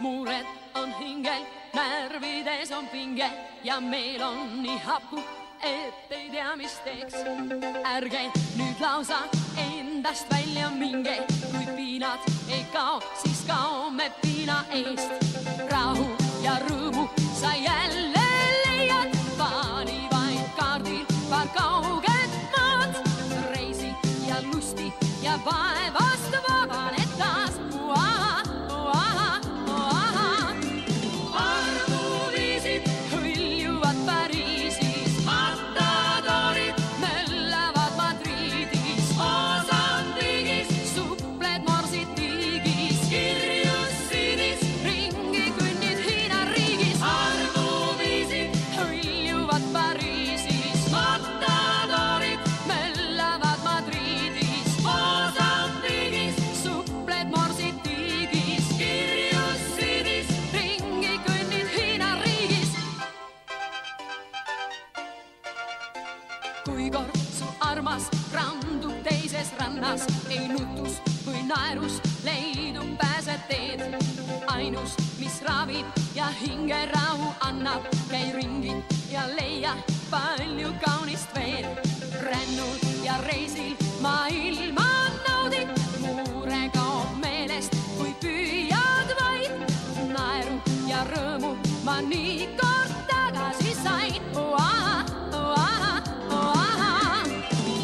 mured on hingel, närvides on pinge ja meil on nii hapu, et ei tea, mis teeks. Ärge nüüd lausa endast välja minge, kui piinad ei kao, siis kaome piina eest. Rahu ja rõõmu sa jälle leiad, paani vaid kaardil paar kauget maad. Reisi ja lusti ja vaevast vabaned taas. Armuviisid hõljuvad Pariisis, matadorid möllavad Madridis, Mosambiigis supled morsid tiigis, Kirjussiidis ringi kõnnid Hiina riigis. Armuviisid hõljuvad Pariisis, matadorid möllavad Madridis, Mosambiigis supled morsid tiigis, Kirjussiidis ringi kõnnid Hiina riigis. Kui kord su armas randub teises rannas, ei nutus või naerus leidub pääsed teed. Ainus, mis ravib ja hinge rahu annab, käi ringi ja leia palju kaunist veel. Rännul ja reisil maailma naudid, muure kaob meelest, kui püüad vaid. Naeru ja rõõmu ma nii kord tagasi sain.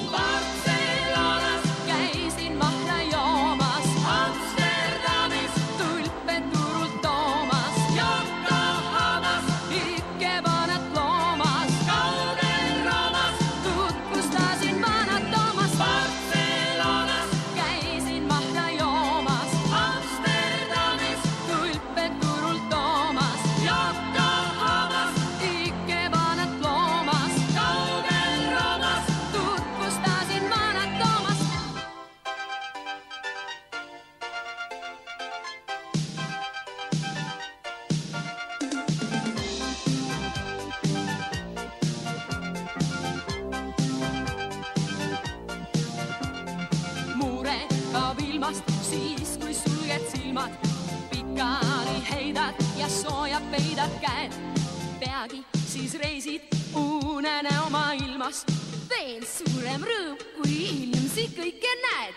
Barcelonas käisin mahla joomas, Amsterdamis tulped turult toomas, Yokohamas ikkevanat loomas, kaugel Roomas tutvustasin vanat Toomas. Barcelonas käisin mahla joomas, Amsterdamis tulped turult toomas, Yokohamas ikkevanat loomas, kaugel Roomas tutvustasin vanat Toomas. Muure kaob ilmast siis, kui sulged silmad, pikali heidad ja sooja peidad käed. Peagi siis reisid unenäo maailmas, veel suurem rõõm, kui ilmsi kõike näed.